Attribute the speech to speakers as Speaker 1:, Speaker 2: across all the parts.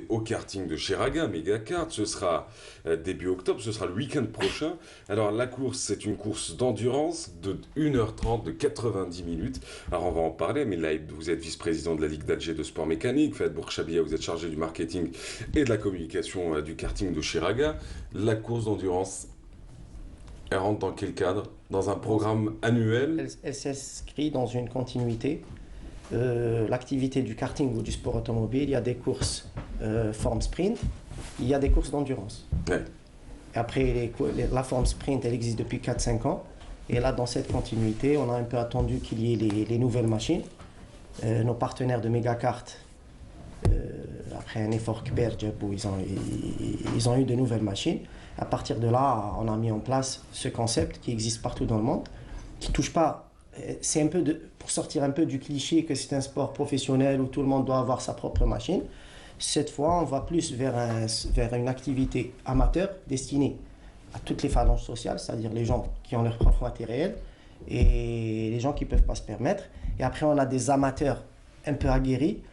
Speaker 1: Au karting de Cheraga, Mégacart, ce sera début octobre, ce sera le week-end prochain. Alors la course, c'est une course d'endurance de 1h30, de 90 minutes. Alors on va en parler, mais là vous êtes vice-président de la Ligue d'Alger de sport mécanique, Fayed Bourchabia, vous êtes chargé du marketing et de la communication du karting de Cheraga. La course d'endurance, elle rentre dans quel cadre? Dans un programme annuel?
Speaker 2: Elle s'inscrit dans une continuité. L'activité du karting ou du sport automobile, il y a des courses forme sprint, il y a des courses d'endurance.
Speaker 1: Ouais.
Speaker 2: Après, la forme sprint, elle existe depuis 4-5 ans. Et là, dans cette continuité, on a un peu attendu qu'il y ait les nouvelles machines. Nos partenaires de Mégacart, après un effort Kber, ils ont eu de nouvelles machines. À partir de là, on a mis en place ce concept qui existe partout dans le monde, qui touche pas. C'est un peu pour sortir un peu du cliché que c'est un sport professionnel où tout le monde doit avoir sa propre machine. Cette fois, on va plus vers une activité amateur destinée à toutes les phalanges sociales, c'est-à-dire les gens qui ont leur propre matériel et les gens qui ne peuvent pas se permettre. Et après, on a des amateurs un peu aguerris.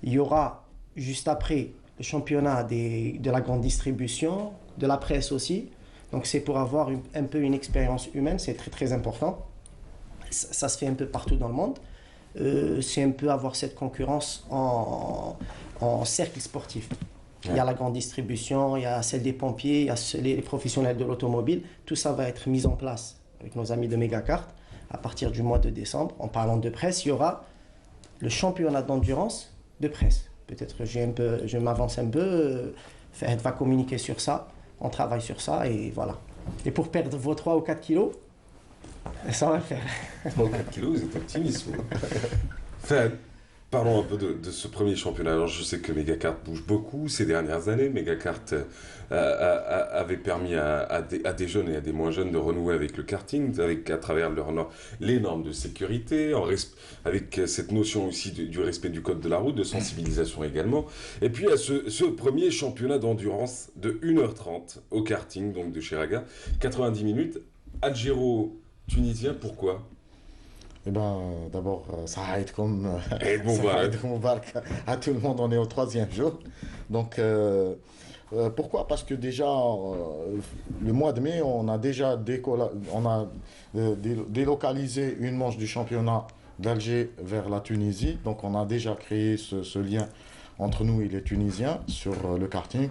Speaker 2: Il y aura juste après le championnat de la grande distribution, de la presse aussi. Donc c'est pour avoir un peu une expérience humaine, c'est très très important. Ça se fait un peu partout dans le monde. C'est un peu avoir cette concurrence en cercle sportif. Ouais. Il y a la grande distribution, il y a celle des pompiers, il y a les professionnels de l'automobile. Tout ça va être mis en place avec nos amis de Mégacart à partir du mois de décembre. En parlant de presse, il y aura le championnat d'endurance de presse. Peut-être que je m'avance un peu. Fahd va communiquer sur ça. On travaille sur ça et voilà. Et pour perdre vos 3 ou 4 kilos, ça va le faire.
Speaker 1: 3 ou 4 kilos, vous êtes optimiste. Fahd, parlons un peu de ce premier championnat. Alors, je sais que Mégacart bouge beaucoup ces dernières années. Mégacart avait permis à des jeunes et à des moins jeunes de renouer avec le karting, à travers les normes de sécurité, avec cette notion aussi du respect du code de la route, de sensibilisation également. Et puis, à ce premier championnat d'endurance de 1h30 au karting, donc de Cheraga, 90 minutes, algéro-tunisien, pourquoi?
Speaker 3: Eh ben, d'abord, Saïd comme
Speaker 1: Moubarak
Speaker 3: à tout le monde, on est au 3e jour. Donc, pourquoi? Parce que déjà, le mois de mai, on a déjà délocalisé une manche du championnat d'Alger vers la Tunisie. Donc, on a déjà créé ce lien entre nous et les Tunisiens sur le karting.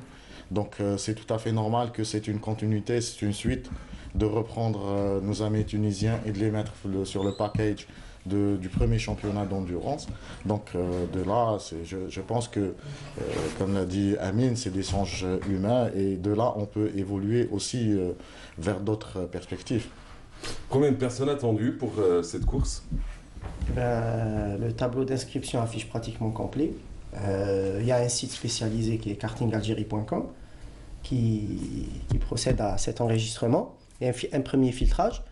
Speaker 3: Donc, c'est tout à fait normal que c'est une continuité, c'est une suite de reprendre nos amis tunisiens et de les mettre sur le package du premier championnat d'endurance. Donc de là, je pense que, comme l'a dit Amine, c'est des échanges humains et de là, on peut évoluer aussi vers d'autres perspectives.
Speaker 1: Combien de personnes attendues pour cette course?
Speaker 2: Le tableau d'inscription affiche pratiquement complet. Il y a un site spécialisé qui est kartingalgérie.com qui procède à cet enregistrement. Et un premier filtrage,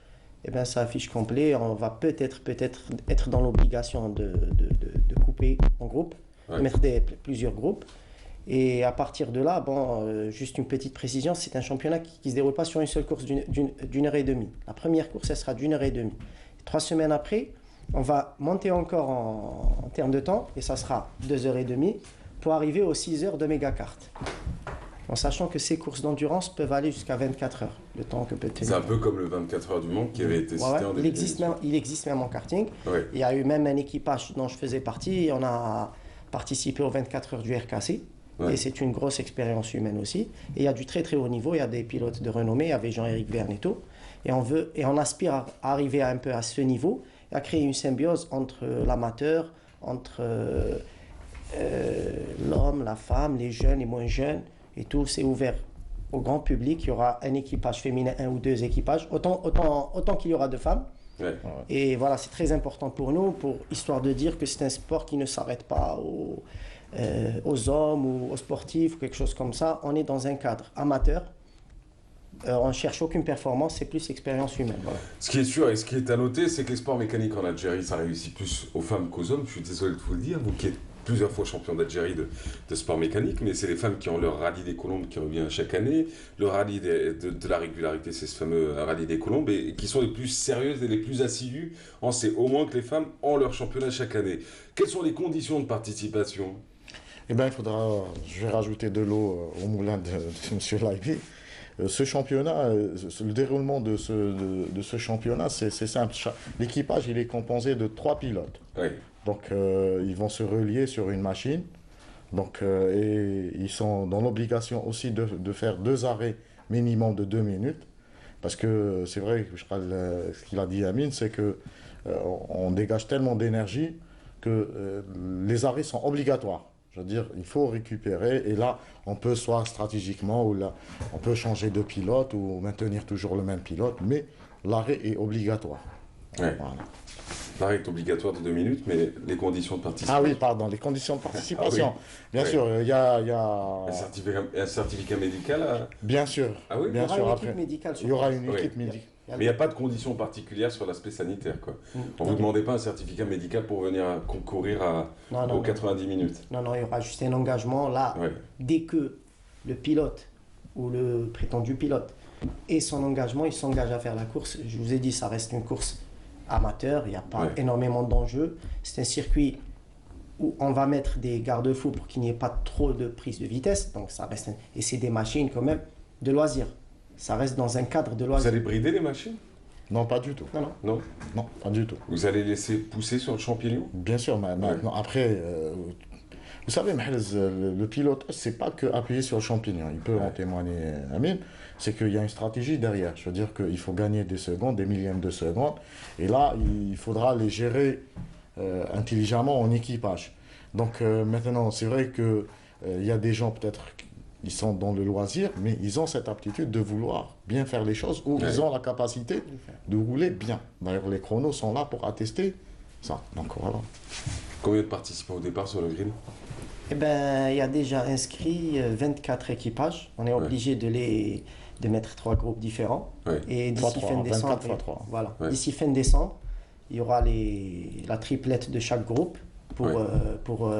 Speaker 2: et bien ça affiche complet. On va peut-être être dans l'obligation de couper en groupe, ouais. De mettre plusieurs groupes. Et à partir de là, juste une petite précision, c'est un championnat qui ne se déroule pas sur une seule course d'une heure et demie. La première course, elle sera d'1 heure et demie. 3 semaines après, on va monter encore en termes de temps, et ça sera 2 heures et demie, pour arriver aux 6 heures de Mégacart. En sachant que ces courses d'endurance peuvent aller jusqu'à 24 heures, le temps que peut tenir.
Speaker 1: C'est un peu comme le 24 heures du monde qui avait été cité en début.
Speaker 2: Il existe même en karting. Ouais. Il y a eu même un équipage dont je faisais partie. Et on a participé aux 24 heures du RKC. Ouais. Et c'est une grosse expérience humaine aussi. Et il y a du très très haut niveau. Il y a des pilotes de renommée. Il y avait Jean-Éric Verneteau. Et on aspire à arriver un peu à ce niveau et à créer une symbiose entre l'amateur, entre l'homme, la femme, les jeunes, les moins jeunes. Et tout, c'est ouvert au grand public. Il y aura un équipage féminin, 1 ou 2 équipages, autant qu'il y aura de femmes. Ouais. Et voilà, c'est très important pour nous, histoire de dire que c'est un sport qui ne s'arrête pas aux hommes ou aux sportifs ou quelque chose comme ça. On est dans un cadre amateur. On ne cherche aucune performance, c'est plus expérience humaine. Voilà.
Speaker 1: Ce qui est sûr et ce qui est à noter, c'est que les sports mécaniques en Algérie, ça réussit plus aux femmes qu'aux hommes. Je suis désolé de vous le dire, vous qui êtes plusieurs fois champion d'Algérie de sport mécanique, mais c'est les femmes qui ont leur rallye des Colombes qui revient chaque année. Le rallye de la régularité, c'est ce fameux rallye des Colombes, et qui sont les plus sérieuses et les plus assidues. On sait au moins que les femmes ont leur championnat chaque année. Quelles sont les conditions de participation?
Speaker 3: Eh bien, je vais rajouter de l'eau au moulin de M. Laibi. Ce championnat, le déroulement de ce championnat, c'est simple. L'équipage, il est composé de 3 pilotes.
Speaker 1: Oui.
Speaker 3: Donc, ils vont se relier sur une machine. Donc, et ils sont dans l'obligation aussi de faire 2 arrêts minimum de 2 minutes. Parce que c'est vrai, ce qu'il a dit Amine, c'est que on dégage tellement d'énergie que les arrêts sont obligatoires. Je veux dire, il faut récupérer et là, on peut soit stratégiquement ou là, on peut changer de pilote ou maintenir toujours le même pilote, mais l'arrêt est obligatoire.
Speaker 1: Ouais.
Speaker 3: Voilà.
Speaker 1: L'arrêt est obligatoire de 2 minutes, mais les conditions de participation.
Speaker 3: Ah oui, pardon, les conditions de participation.
Speaker 1: Ah oui.
Speaker 3: Bien
Speaker 1: Ouais.
Speaker 3: sûr, il y a...
Speaker 1: Un certificat médical.
Speaker 3: Bien sûr.
Speaker 1: Ah oui.
Speaker 3: Bien
Speaker 2: Il y aura
Speaker 3: sûr,
Speaker 2: une
Speaker 3: après.
Speaker 2: équipe médicale sur
Speaker 3: Il y aura
Speaker 2: place.
Speaker 3: une
Speaker 1: Oui.
Speaker 3: équipe médicale.
Speaker 1: Mais il n'y a pas de conditions particulières sur l'aspect sanitaire, quoi. On ne vous
Speaker 2: Non.
Speaker 1: demandait pas un certificat médical pour venir concourir aux 90 minutes.
Speaker 2: Non, il y aura juste un engagement. Là,
Speaker 1: Ouais.
Speaker 2: dès que le pilote ou le prétendu pilote et son engagement, il s'engage à faire la course. Je vous ai dit, ça reste une course amateur, il n'y a pas
Speaker 1: Ouais.
Speaker 2: énormément d'enjeux. C'est un circuit où on va mettre des garde-fous pour qu'il n'y ait pas trop de prise de vitesse. Donc ça reste et c'est des machines quand même de loisirs. Ça reste dans un cadre de
Speaker 1: Vous
Speaker 2: loisirs.
Speaker 1: allez brider les machines?
Speaker 3: Non, pas du tout.
Speaker 2: Non.
Speaker 1: Non.
Speaker 3: Non, pas du tout.
Speaker 1: Vous allez laisser pousser sur le champignon?
Speaker 3: Bien sûr, maintenant, après, vous savez, Mahrez, le pilotage, c'est pas que appuyer sur le champignon. Il peut en témoigner, Amine. C'est qu'il y a une stratégie derrière. Je veux dire qu'il faut gagner des secondes, des millièmes de secondes. Et là, il faudra les gérer intelligemment en équipage. Donc maintenant, c'est vrai que il y a des gens peut-être ils sont dans le loisir, mais ils ont cette aptitude de vouloir bien faire les choses ou ils ont la capacité de rouler bien. D'ailleurs, les chronos sont là pour attester ça. Donc voilà.
Speaker 1: Combien de participants au départ sur le grill?
Speaker 2: Eh ben, il y a déjà inscrit 24 équipages. On est obligé de mettre 3 groupes différents.
Speaker 1: Ouais.
Speaker 2: Et d'ici
Speaker 3: 3-3,
Speaker 2: fin
Speaker 3: 24
Speaker 2: décembre,
Speaker 3: fois 3.
Speaker 2: voilà.
Speaker 1: Ouais.
Speaker 2: D'ici fin décembre, il y aura la triplette de chaque groupe pour,
Speaker 1: Ouais.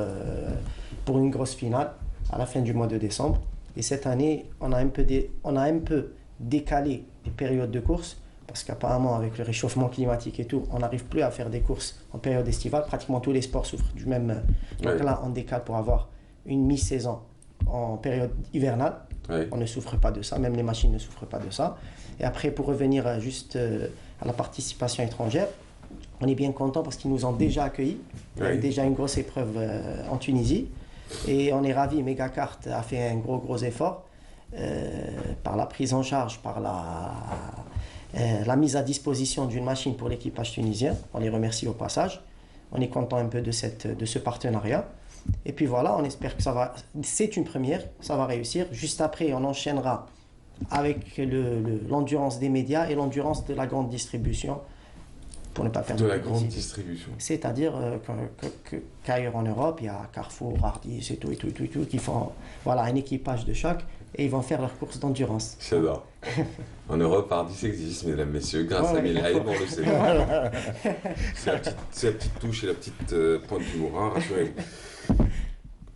Speaker 2: pour une grosse finale à la fin du mois de décembre. Et cette année, on a un peu décalé les périodes de course parce qu'apparemment, avec le réchauffement climatique et tout, on n'arrive plus à faire des courses en période estivale. Pratiquement tous les sports souffrent du même. Donc
Speaker 1: Ouais.
Speaker 2: là, on décale pour avoir une mi-saison en période hivernale.
Speaker 1: Ouais.
Speaker 2: On ne souffre pas de ça, même les machines ne souffrent pas de ça. Et après, pour revenir juste à la participation étrangère, on est bien content parce qu'ils nous ont déjà accueillis. Il y a eu
Speaker 1: Oui.
Speaker 2: déjà une grosse épreuve en Tunisie. Et on est ravis, Megacart a fait un gros effort par la prise en charge, par la mise à disposition d'une machine pour l'équipage tunisien. On les remercie au passage. On est content un peu de ce partenariat. Et puis voilà, on espère que ça va. C'est une première, ça va réussir. Juste après, on enchaînera avec l'endurance des médias et l'endurance de la grande distribution pour ne pas faire
Speaker 1: De la
Speaker 2: publicité.
Speaker 1: grande distribution.
Speaker 2: C'est-à-dire qu'ailleurs en Europe, il y a Carrefour, Hardis et tout, qui font voilà, un équipage de chaque et ils vont faire leurs courses d'endurance.
Speaker 1: J'adore. En Europe, Hardis existe, mesdames, messieurs, grâce
Speaker 2: Ouais,
Speaker 1: à
Speaker 2: ouais.
Speaker 1: Milaï, on le sait. C'est la petite touche et la petite pointe d'humour, hein, rassurez-vous.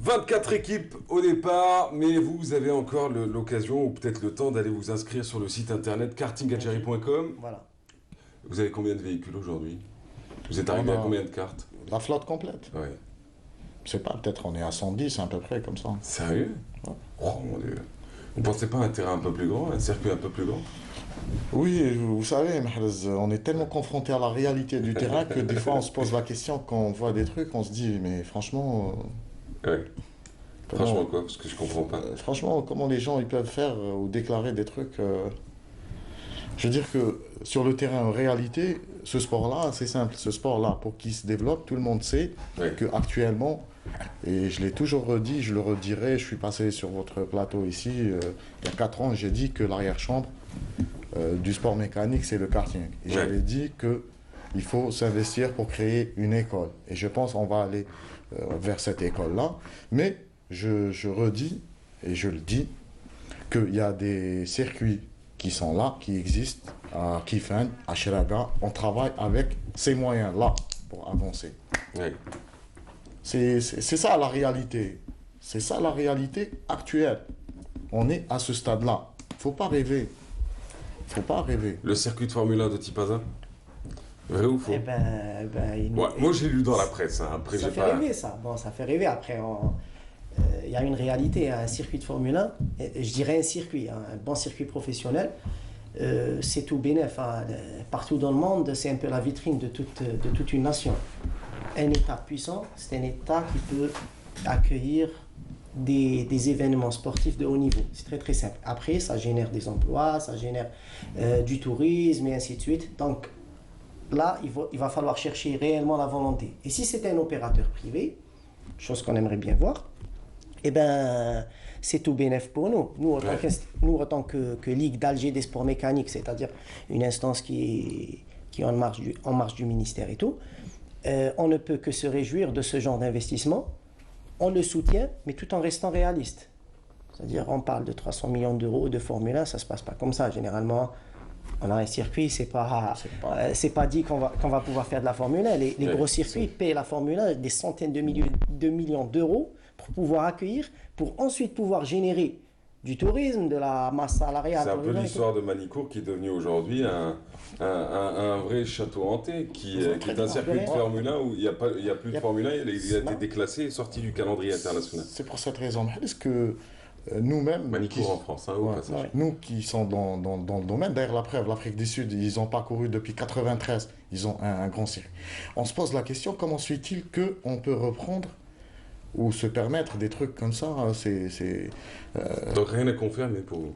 Speaker 1: 24 équipes au départ, mais vous avez encore l'occasion ou peut-être le temps d'aller vous inscrire sur le site internet kartingalgérie.com.
Speaker 2: Voilà.
Speaker 1: Vous avez combien de véhicules aujourd'hui? Vous êtes arrivé à combien de cartes?
Speaker 3: La flotte complète.
Speaker 1: Ouais.
Speaker 3: Je sais pas, peut-être on est à 110 à peu près comme ça.
Speaker 1: Sérieux?
Speaker 3: Ouais.
Speaker 1: Oh mon dieu. Vous ne pensez pas à un terrain un peu plus grand, un circuit un peu plus grand?
Speaker 3: Oui, vous savez, Mahrez, on est tellement confronté à la réalité du terrain que des fois on se pose la question quand on voit des trucs, on se dit mais franchement,
Speaker 1: Ouais.
Speaker 3: comment-
Speaker 1: Franchement quoi? Parce que je comprends pas.
Speaker 3: franchement comment les gens ils peuvent faire ou déclarer des trucs. Je veux dire que sur le terrain en réalité, ce sport-là, c'est simple, ce sport-là pour qu'il se développe, tout le monde sait
Speaker 1: Ouais.
Speaker 3: que actuellement, et je l'ai toujours redit, je le redirai, je suis passé sur votre plateau ici il y a 4 ans, j'ai dit que l'arrière-chambre du sport mécanique, c'est le karting. Et
Speaker 1: Ouais.
Speaker 3: j'avais dit qu'il faut s'investir pour créer une école. Et je pense qu'on va aller vers cette école-là. Mais je redis, et je le dis, qu'il y a des circuits qui sont là, qui existent à Kifan, à Chiraga. On travaille avec ces moyens-là pour avancer.
Speaker 1: Ouais.
Speaker 3: C'est ça la réalité. C'est ça la réalité actuelle. On est à ce stade-là. Faut pas rêver. Faut pas rêver.
Speaker 1: Le circuit de Formule 1 de Tipaza? Vrai ou faux?
Speaker 2: Eh ben,
Speaker 1: Ouais, moi j'ai lu dans la presse, hein. Après
Speaker 2: ça
Speaker 1: j'ai
Speaker 2: fait
Speaker 1: pas...
Speaker 2: rêver ça. Bon, ça fait rêver. Après, il y a une réalité, un circuit de Formule 1, et je dirais un circuit, un bon circuit professionnel, c'est tout bénef. Partout dans le monde, c'est un peu la vitrine de toute une nation. Un État puissant, c'est un État qui peut accueillir des événements sportifs de haut niveau. C'est très très simple. Après, ça génère des emplois, ça génère du tourisme et ainsi de suite. Donc là, il va falloir chercher réellement la volonté. Et si c'était un opérateur privé, chose qu'on aimerait bien voir, eh ben, c'est tout bénef pour nous. Nous, en tant que Ligue d'Alger des sports mécaniques, c'est-à-dire une instance qui est en marge du ministère et tout, on ne peut que se réjouir de ce genre d'investissement. On le soutient, mais tout en restant réaliste. C'est-à-dire, on parle de 300 millions d'euros de Formule 1, ça ne se passe pas comme ça. Généralement, on a un circuit, c'est pas dit qu'on va pouvoir faire de la Formule 1. Les gros circuits payent la Formule 1 des centaines de millions d'euros pour pouvoir accueillir, pour ensuite pouvoir générer du tourisme, de la masse salariale.
Speaker 1: C'est un peu l'histoire de Manicourt qui est devenu aujourd'hui un vrai château hanté, qui est un circuit de Formule 1 où il n'y a plus de Formule 1, il a été déclassé et sorti du calendrier international.
Speaker 3: C'est pour cette raison. Est-ce que nous-mêmes...
Speaker 1: Manicourt en France, au passage.
Speaker 3: Nous qui sommes dans le domaine, d'ailleurs la preuve, l'Afrique du Sud, ils ont parcouru depuis 1993, ils ont un grand circuit. On se pose la question, comment se fait-il qu'on peut reprendre ou se permettre des trucs comme ça?
Speaker 1: Donc rien à confirmer pour vous.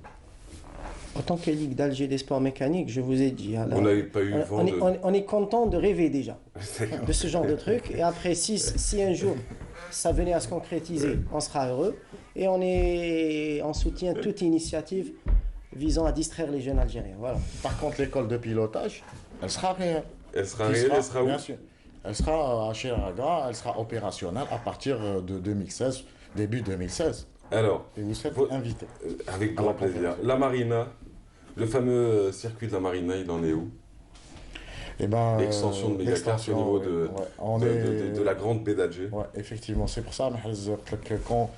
Speaker 2: En tant que Ligue d'Alger des sports mécaniques, je vous ai dit. Alors,
Speaker 1: vous n'avez pas eu vent
Speaker 2: on est content de rêver déjà de ce genre de truc. Et après, si un jour ça venait à se concrétiser, on sera heureux. Et on soutient toute initiative visant à distraire les jeunes Algériens. Voilà.
Speaker 3: Par contre, l'école de pilotage, elle sera réelle.
Speaker 1: Elle sera réelle, elle sera où?
Speaker 3: Bien sûr. Elle sera à Chiraga, elle sera opérationnelle à partir de 2016, début 2016.
Speaker 1: Alors,
Speaker 3: et vous serez invité.
Speaker 1: Avec grand plaisir. La Marina, le fameux circuit de la Marina, il en est où?
Speaker 3: Eh ben,
Speaker 1: l'extension de Mégacart au niveau de la grande baie d'Alger.
Speaker 3: Ouais, effectivement, c'est pour ça que quand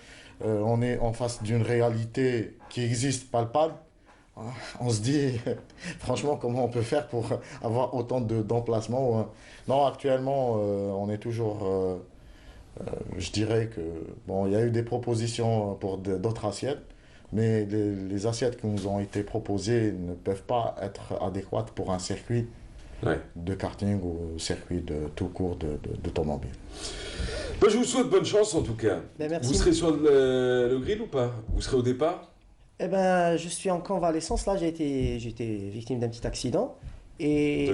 Speaker 3: on est en face d'une réalité qui existe palpable, on se dit franchement comment on peut faire pour avoir autant d'emplacements. Non, actuellement, on est toujours... je dirais que bon, il y a eu des propositions pour d'autres assiettes, mais les assiettes qui nous ont été proposées ne peuvent pas être adéquates pour un circuit de karting ou circuit de tout court d'automobile.
Speaker 1: Ben, je vous souhaite bonne chance en tout cas.
Speaker 2: Ben, merci.
Speaker 1: Vous serez sur le grill ou pas? Vous serez au départ?
Speaker 2: Eh ben, je suis en convalescence. Là, j'ai été victime d'un petit accident. Et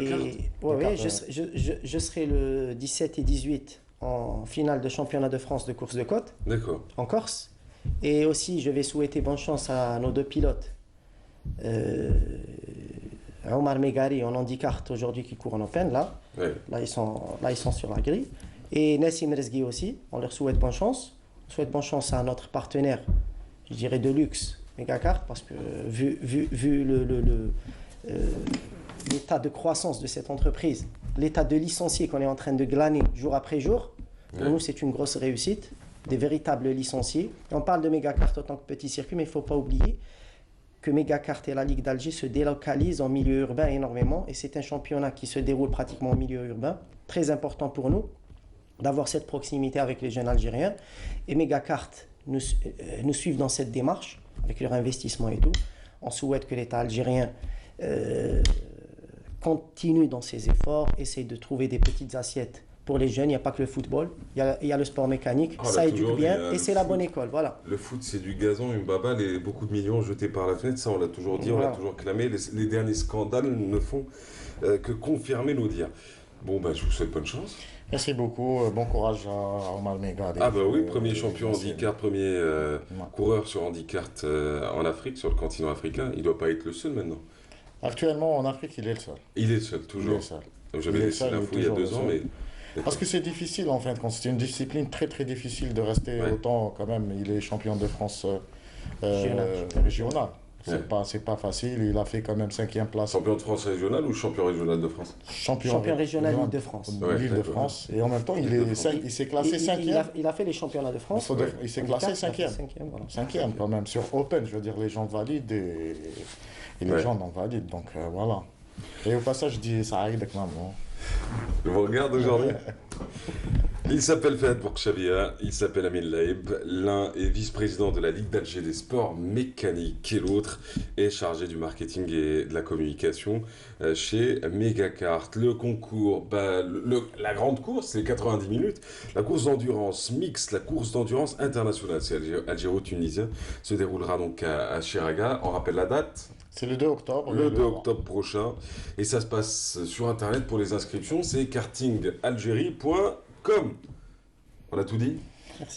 Speaker 2: je serai le 17 et 18 en finale de championnat de France de course de côte.
Speaker 1: D'accord.
Speaker 2: En Corse. Et aussi, je vais souhaiter bonne chance à nos deux pilotes. Omar Megari en handicart aujourd'hui qui court en Open. Là, ils sont sur la grille. Et Nassim Rezgui aussi. On leur souhaite bonne chance. On souhaite bonne chance à notre partenaire, je dirais de luxe, Mégacart, parce que vu l'état de croissance de cette entreprise, l'état de licenciés qu'on est en train de glaner jour après jour, pour nous c'est une grosse réussite, des véritables licenciés. Et on parle de Mégacart en tant que petit circuit, mais il ne faut pas oublier que Mégacart et la Ligue d'Alger se délocalisent en milieu urbain énormément, et c'est un championnat qui se déroule pratiquement en milieu urbain, très important pour nous d'avoir cette proximité avec les jeunes Algériens. Et Mégacart nous suivent dans cette démarche, avec leur investissement et tout. On souhaite que l'État algérien continue dans ses efforts, essaye de trouver des petites assiettes pour les jeunes. Il n'y a pas que le football, il y a le sport mécanique, ça éduque bien et c'est la bonne école. Voilà.
Speaker 1: Le foot, c'est du gazon, une baballe et beaucoup de millions jetés par la fenêtre, ça on l'a toujours dit, on l'a toujours clamé. Les derniers scandales ne font que confirmer nos dires. Bon, ben, je vous souhaite bonne chance.
Speaker 3: Merci beaucoup, bon courage à Omar Megari.
Speaker 1: Ah bah oui, premier champion handicart, premier coureur sur handicart en Afrique, sur le continent africain. Il ne doit pas être le seul maintenant.
Speaker 3: Actuellement en Afrique, il est le seul.
Speaker 1: Il est le seul, toujours.
Speaker 3: Il est le seul.
Speaker 1: J'avais laissé l'info il y a 2 ans, mais...
Speaker 3: Parce que c'est difficile en fin de compte, c'est une discipline très très difficile de rester autant quand même. Il est champion de France régional. C'est pas facile, il a fait quand même 5e place.
Speaker 1: Champion de France régional ou champion régional de France?
Speaker 2: Champion régional Île-de-France.
Speaker 3: L'Île-de-France. Et en même temps, il s'est classé 5e.
Speaker 2: Il a fait les championnats de France.
Speaker 3: Il s'est classé 5e.
Speaker 2: Voilà.
Speaker 3: 5e quand même, sur Open, je veux dire, les gens valident et les gens non valident. Donc voilà. Et au passage, je dis ça arrive avec maman.
Speaker 1: Je vous regarde aujourd'hui. Il s'appelle Fahad Bourchavia, il s'appelle Amin Laïb. L'un est vice-président de la Ligue d'Alger des sports mécaniques et l'autre est chargé du marketing et de la communication chez Megacart. Le concours, la grande course, c'est 90 minutes. La course d'endurance mixte, la course d'endurance internationale, c'est algéro-tunisien, se déroulera donc à Chiraga. On rappelle la date?
Speaker 3: C'est le 2 octobre.
Speaker 1: Le 2 octobre prochain. Et ça se passe sur Internet pour les inscriptions. C'est kartingalgérie.com. On a tout dit?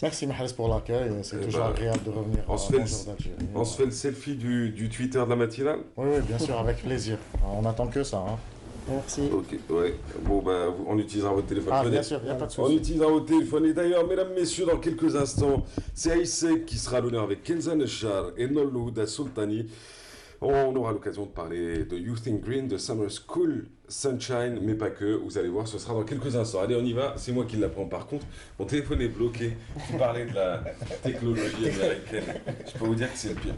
Speaker 3: Merci Mahrez pour l'accueil. C'est toujours agréable de revenir
Speaker 1: on
Speaker 3: à
Speaker 1: se fait
Speaker 3: Bonjour d'Algérie.
Speaker 1: On se fait le selfie du Twitter de la matinale?
Speaker 3: Oui, oui, bien sûr, avec plaisir. On n'attend que ça. Hein.
Speaker 2: Merci.
Speaker 1: Ok, ouais. Bon, on utilisera votre téléphone.
Speaker 3: Ah, bien sûr, il n'y a pas de
Speaker 1: On
Speaker 3: souci.
Speaker 1: utilisera votre téléphone. Et d'ailleurs, mesdames, messieurs, dans quelques instants, c'est Aïssek qui sera à l'honneur avec Kenza Nechar et Nolouda Sultani. On aura l'occasion de parler de Youth in Green, de Summer School Sunshine, mais pas que. Vous allez voir, ce sera dans quelques instants. Allez, on y va. C'est moi qui l'apprends. Par contre, mon téléphone est bloqué. Tu parlais de la technologie américaine. Je peux vous dire que c'est le pire.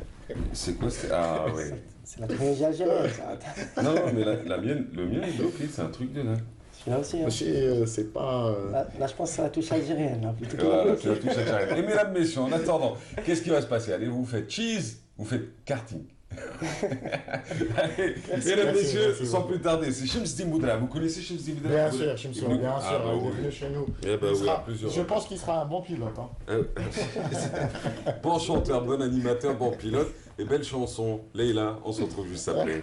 Speaker 1: C'est quoi? Ah ouais.
Speaker 2: C'est la technologie algérienne, ça.
Speaker 1: Non, mais le mien est bloqué. C'est un truc de là.
Speaker 2: Là aussi. Hein.
Speaker 3: C'est pas.
Speaker 2: Là, je pense que c'est la touche algérienne. Là, plutôt que
Speaker 1: Voilà, c'est la touche algérienne. Et mesdames, messieurs, en attendant, qu'est-ce qui va se passer? Allez, vous faites cheese, vous faites karting. Allez, mesdames, messieurs, sans plus tarder, c'est Chemsdi Moudra. Vous connaissez Chemsdi Moudra?
Speaker 3: Bien sûr, Chemsou, bien sûr,
Speaker 1: bah
Speaker 3: il est
Speaker 1: oui.
Speaker 3: venu chez nous.
Speaker 1: Eh ben
Speaker 3: Il
Speaker 1: oui,
Speaker 3: sera-
Speaker 1: à plusieurs
Speaker 3: je pense qu'il sera un bon pilote. Hein.
Speaker 1: Bon chanteur, bon animateur, bon pilote et belle chanson. Leïla, on se retrouve juste après.